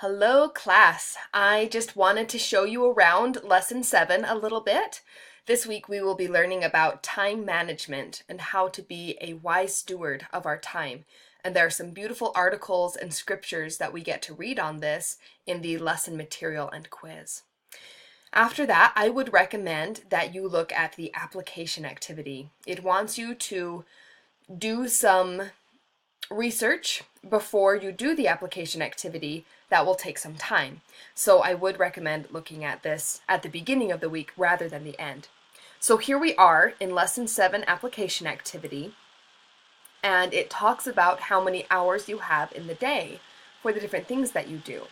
Hello class, I just wanted to show you around lesson 7 a little bit. This week we will be learning about time management and how to be a wise steward of our time. And there are some beautiful articles and scriptures that we get to read on this in the lesson material and quiz. After that, I would recommend that you look at the application activity. It wants you to do some research before you do the application activity. That will take some time. So I would recommend looking at this at the beginning of the week rather than the end. So here we are in lesson 7 application activity, and it talks about how many hours you have in the day for the different things that you do.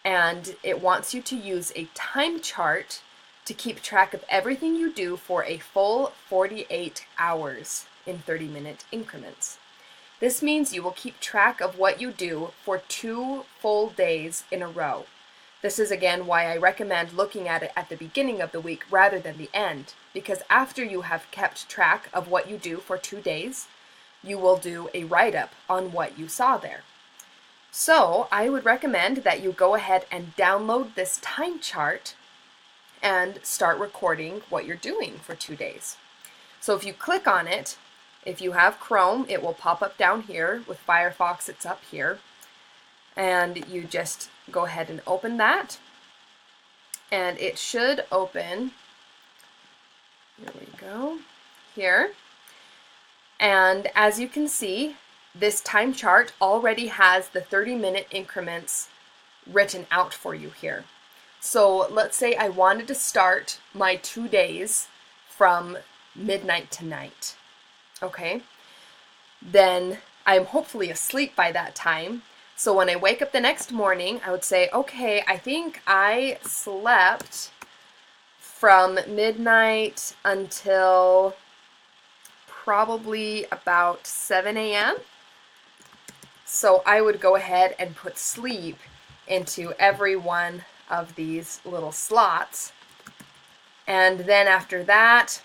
And it wants you to use a time chart to keep track of everything you do for a full 48 hours in 30-minute increments. This means you will keep track of what you do for 2 full days in a row. This is again why I recommend looking at it at the beginning of the week rather than the end, because after you have kept track of what you do for 2 days, you will do a write-up on what you saw there. So I would recommend that you go ahead and download this time chart and start recording what you're doing for 2 days. So if you click on it, if you have Chrome, it will pop up down here. With Firefox, it's up here. And you just go ahead and open that. And it should open, here we go, here. And as you can see, this time chart already has the 30-minute increments written out for you here. So let's say I wanted to start my 2 days from midnight to night. Okay, then I'm hopefully asleep by that time. So when I wake up the next morning, I would say, okay, I think I slept from midnight until probably about 7 a.m. So I would go ahead and put sleep into every one of these little slots. And then after that,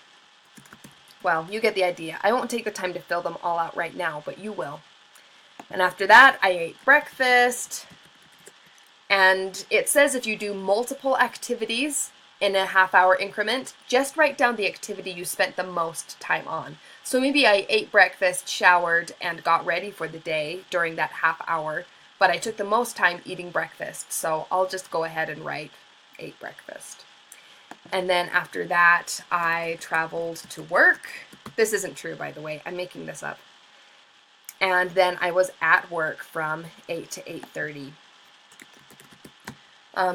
well, you get the idea. I won't take the time to fill them all out right now, but you will. And after that, I ate breakfast. And it says if you do multiple activities in a half-hour increment, just write down the activity you spent the most time on. So maybe I ate breakfast, showered, and got ready for the day during that half hour, but I took the most time eating breakfast, so I'll just go ahead and write ate breakfast. And then after that, I traveled to work. This isn't true, by the way. I'm making this up. And then I was at work from 8 to 8:30.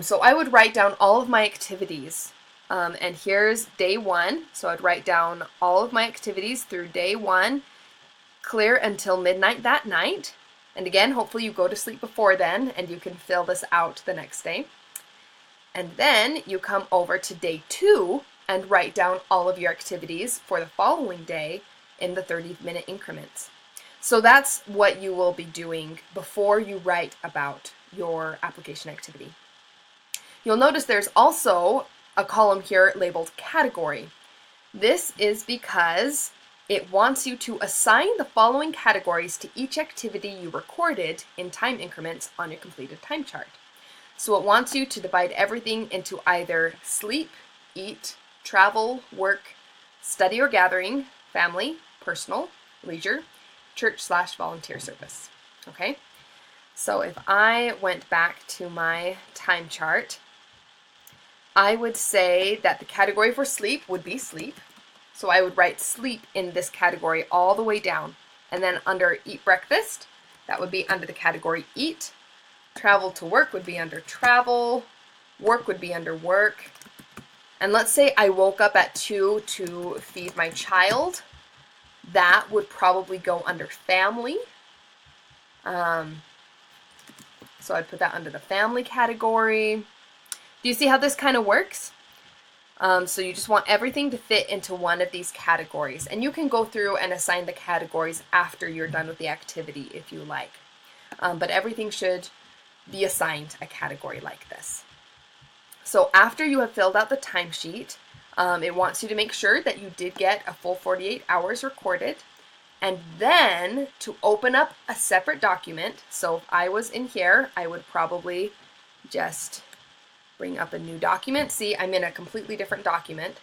So I would write down all of my activities. And here's day 1. So I'd write down all of my activities through day 1, clear until midnight that night. And again, hopefully you go to sleep before then, and you can fill this out the next day. And then you come over to day 2 and write down all of your activities for the following day in the 30-minute increments. So that's what you will be doing before you write about your application activity. You'll notice there's also a column here labeled category. This is because it wants you to assign the following categories to each activity you recorded in time increments on your completed time chart. So it wants you to divide everything into either sleep, eat, travel, work, study or gathering, family, personal, leisure, church/volunteer service. Okay? So if I went back to my time chart, I would say that the category for sleep would be sleep. So I would write sleep in this category all the way down. And then under eat breakfast, that would be under the category eat. Travel to work would be under travel, work would be under work. And let's say I woke up at 2 to feed my child. That would probably go under family. So I'd put that under the family category. Do you see how this kind of works? So you just want everything to fit into one of these categories. And you can go through and assign the categories after you're done with the activity if you like. But everything should be assigned a category like this. So after you have filled out the timesheet, it wants you to make sure that you did get a full 48 hours recorded. And then to open up a separate document, so if I was in here, I would probably just bring up a new document. See, I'm in a completely different document.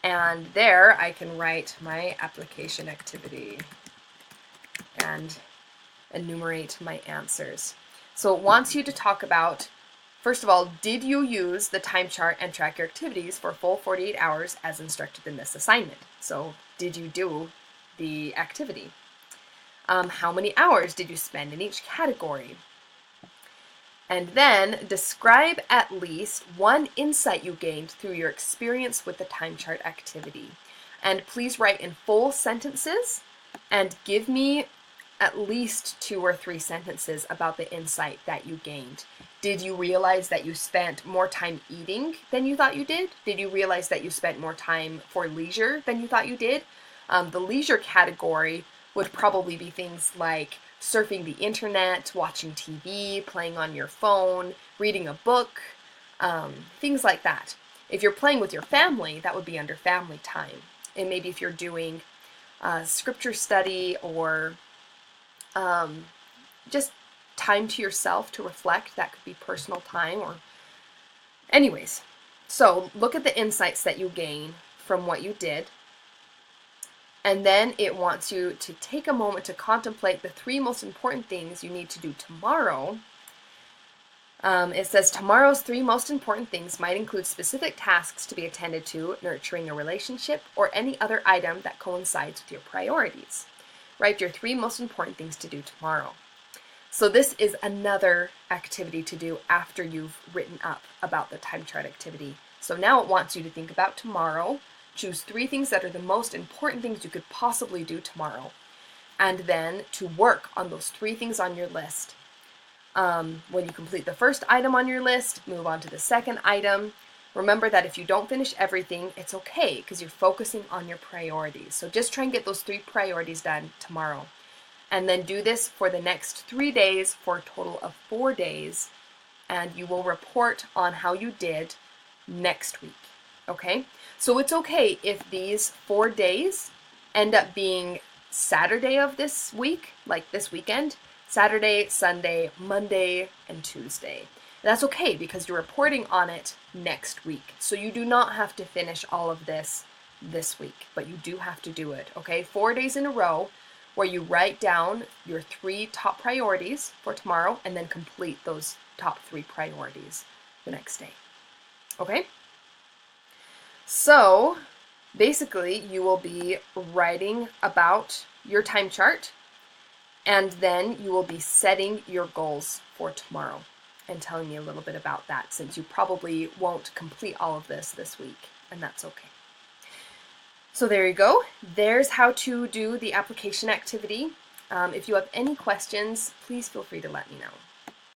And there I can write my application activity and enumerate my answers. So it wants you to talk about, first of all, did you use the time chart and track your activities for a full 48 hours as instructed in this assignment? So did you do the activity? How many hours did you spend in each category? And then describe at least one insight you gained through your experience with the time chart activity. And please write in full sentences and give me at least 2 or 3 sentences about the insight that you gained. Did you realize that you spent more time eating than you thought you did? Did you realize that you spent more time for leisure than you thought you did? The leisure category would probably be things like surfing the internet, watching TV, playing on your phone, reading a book, things like that. If you're playing with your family, that would be under family time. And maybe if you're doing scripture study or just time to yourself to reflect, that could be personal time. Or anyways, so look at the insights that you gain from what you did. And then it wants you to take a moment to contemplate the 3 most important things you need to do tomorrow. It says tomorrow's 3 most important things might include specific tasks to be attended to, nurturing a relationship, or any other item that coincides with your priorities. Write your 3 most important things to do tomorrow. So this is another activity to do after you've written up about the time chart activity. So now it wants you to think about tomorrow. Choose 3 things that are the most important things you could possibly do tomorrow, and then to work on those 3 things on your list. When you complete the first item on your list, move on to the second item. Remember that if you don't finish everything, it's okay because you're focusing on your priorities. So just try and get those 3 priorities done tomorrow. And then do this for the next 3 days for a total of 4 days, and you will report on how you did next week. Okay? So it's okay if these 4 days end up being Saturday of this week, like this weekend, Saturday, Sunday, Monday, and Tuesday. That's okay because you're reporting on it next week. So you do not have to finish all of this week, but you do have to do it, okay? 4 days in a row where you write down your 3 top priorities for tomorrow and then complete those top 3 priorities the next day, okay? So basically you will be writing about your time chart, and then you will be setting your goals for tomorrow and telling me a little bit about that, since you probably won't complete all of this week, and that's okay. So there you go. There's how to do the application activity. If you have any questions, please feel free to let me know.